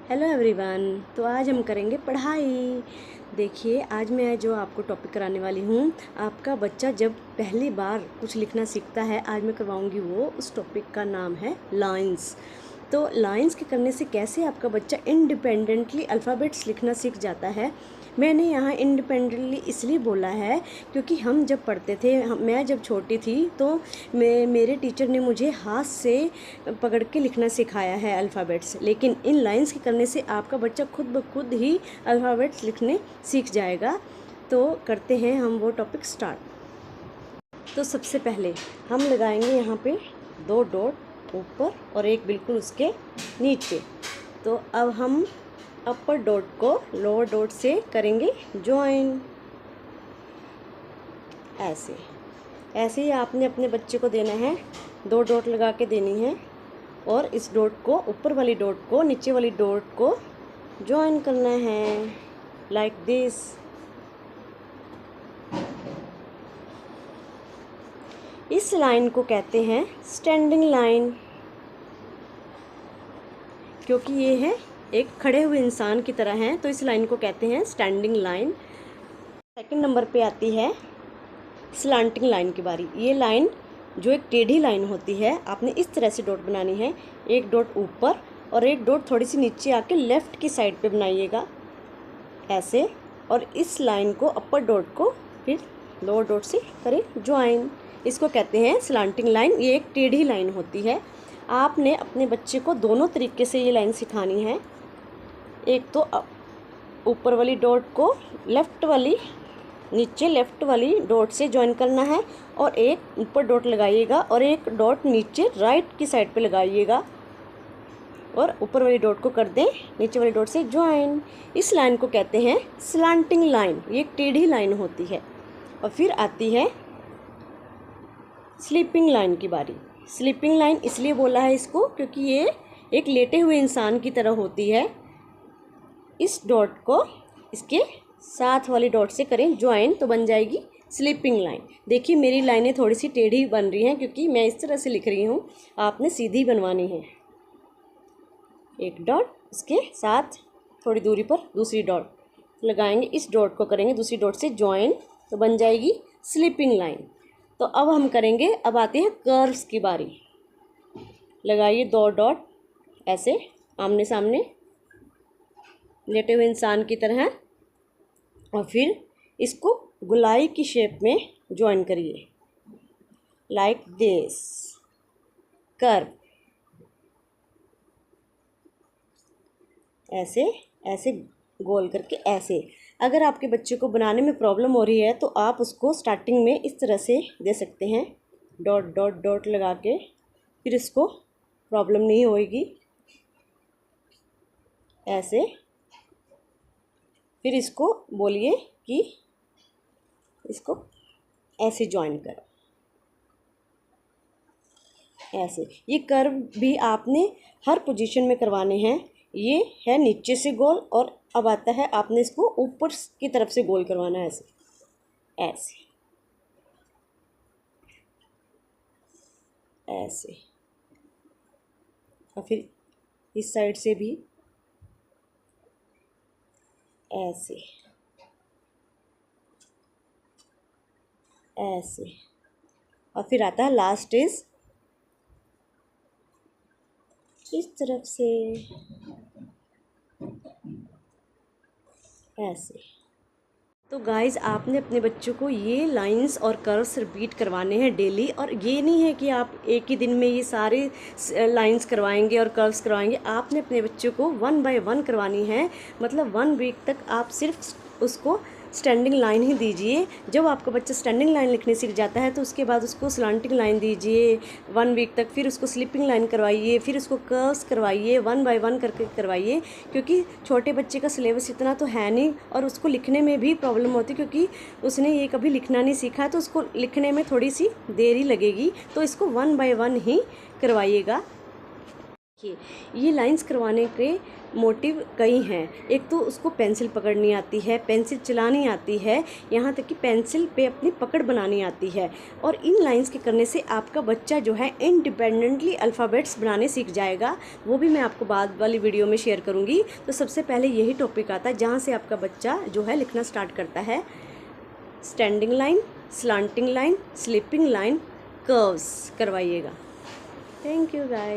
Hello everyone. तो आज हम करेंगे पढ़ाई। देखिए, आज मैं जो आपको टॉपिक कराने वाली हूँ, आपका बच्चा जब पहली बार कुछ लिखना सीखता है, आज मैं करवाऊँगी वो। उस टॉपिक का नाम है लाइंस। तो लाइंस के करने से कैसे आपका बच्चा इंडिपेंडेंटली अल्फ़ाबेट्स लिखना सीख जाता है। मैंने यहाँ इंडिपेंडेंटली इसलिए बोला है क्योंकि हम जब पढ़ते थे, मैं जब छोटी थी तो मेरे टीचर ने मुझे हाथ से पकड़ के लिखना सिखाया है अल्फ़ाबेट्स। लेकिन इन लाइंस के करने से आपका बच्चा खुद ब खुद ही अल्फ़ाबेट्स लिखने सीख जाएगा। तो करते हैं हम वो टॉपिक स्टार्ट। तो सबसे पहले हम लगाएंगे यहाँ पे 2 डॉट ऊपर और एक बिल्कुल उसके नीचे। तो अब हम अपर डॉट को लोअर डॉट से करेंगे ज्वाइन। ऐसे ऐसे ही आपने अपने बच्चे को देना है, 2 डॉट लगा के देनी है और इस डॉट को, ऊपर वाली डॉट को नीचे वाली डॉट को ज्वाइन करना है, लाइक दिस। इस लाइन को कहते हैं स्टैंडिंग लाइन, क्योंकि ये है एक खड़े हुए इंसान की तरह है, तो इस लाइन को कहते हैं स्टैंडिंग लाइन। सेकंड नंबर पे आती है स्लांटिंग लाइन की बारी। ये लाइन जो एक टेढ़ी लाइन होती है, आपने इस तरह से डॉट बनानी है, एक डॉट ऊपर और एक डॉट थोड़ी सी नीचे आके लेफ़्ट की साइड पे बनाइएगा ऐसे। और इस लाइन को, अपर डॉट को फिर लोअर डॉट से करें ज्वाइन। इसको कहते हैं स्लांटिंग लाइन। ये एक टेढ़ी लाइन होती है। आपने अपने बच्चे को दोनों तरीके से ये लाइन सिखानी है। एक तो ऊपर वाली डॉट को लेफ़्ट वाली, नीचे लेफ़्ट वाली डॉट से ज्वाइन करना है और एक ऊपर डॉट लगाइएगा और एक डॉट नीचे राइट की साइड पे लगाइएगा और ऊपर वाली डॉट को कर दें नीचे वाली डॉट से ज्वाइन। इस लाइन को कहते हैं स्लांटिंग लाइन। ये एक टेढ़ी लाइन होती है। और फिर आती है स्लीपिंग लाइन की बारी। स्लीपिंग लाइन इसलिए बोला है इसको क्योंकि ये एक लेटे हुए इंसान की तरह होती है। इस डॉट को इसके साथ वाली डॉट से करें ज्वाइन, तो बन जाएगी स्लीपिंग लाइन। देखिए, मेरी लाइनें थोड़ी सी टेढ़ी बन रही हैं क्योंकि मैं इस तरह से लिख रही हूँ, आपने सीधी बनवानी है। एक डॉट, इसके साथ थोड़ी दूरी पर दूसरी डॉट लगाएंगे, इस डॉट को करेंगे दूसरी डॉट से ज्वाइन, तो बन जाएगी स्लीपिंग लाइन। तो अब हम करेंगे, अब आते हैं कर्व्स की बारी। लगाइए 2 डॉट ऐसे आमने सामने लेटे हुए इंसान की तरह और फिर इसको गोलाई की शेप में ज्वाइन करिए, लाइक दिस कर्व। ऐसे ऐसे गोल करके ऐसे। अगर आपके बच्चे को बनाने में प्रॉब्लम हो रही है तो आप उसको स्टार्टिंग में इस तरह से दे सकते हैं, डॉट डॉट डॉट लगा के, फिर इसको प्रॉब्लम नहीं होएगी। ऐसे फिर इसको बोलिए कि इसको ऐसे ज्वाइन करो, ऐसे। ये कर्व भी आपने हर पोजीशन में करवाने हैं। ये है नीचे से गोल और अब आता है आपने इसको ऊपर की तरफ से गोल करवाना है, ऐसे ऐसे ऐसे। और फिर इस साइड से भी ऐसे ऐसे। और फिर आता है लास्ट इज इस तरफ से ऐसे। तो गाइज़, आपने अपने बच्चों को ये लाइंस और कर्व्स रिपीट करवाने हैं डेली। और ये नहीं है कि आप एक ही दिन में ये सारे लाइंस करवाएंगे और कर्व्स करवाएंगे। आपने अपने बच्चों को 1 बाय 1 करवानी है। मतलब 1 वीक तक आप सिर्फ उसको स्टैंडिंग लाइन ही दीजिए। जब आपका बच्चा स्टैंडिंग लाइन लिखने सीख जाता है तो उसके बाद उसको स्लांटिंग लाइन दीजिए 1 वीक तक, फिर उसको स्लीपिंग लाइन करवाइए, फिर उसको कर्व्स करवाइए, 1 बाय 1 करके करवाइए। क्योंकि छोटे बच्चे का सिलेबस इतना तो है नहीं और उसको लिखने में भी प्रॉब्लम होती है क्योंकि उसने ये कभी लिखना नहीं सीखा, तो उसको लिखने में थोड़ी सी देरी लगेगी। तो इसको 1 बाय 1 ही करवाइएगा। ये लाइंस करवाने के मोटिव कई हैं। एक तो उसको पेंसिल पकड़नी आती है, पेंसिल चलानी आती है, यहाँ तक कि पेंसिल पे अपनी पकड़ बनानी आती है। और इन लाइंस के करने से आपका बच्चा जो है इंडिपेंडेंटली अल्फ़ाबेट्स बनाने सीख जाएगा। वो भी मैं आपको बाद वाली वीडियो में शेयर करूँगी। तो सबसे पहले यही टॉपिक आता है जहाँ से आपका बच्चा जो है लिखना स्टार्ट करता है। Standing line, slanting line, slipping line, curves करवाइएगा। Thank you guys.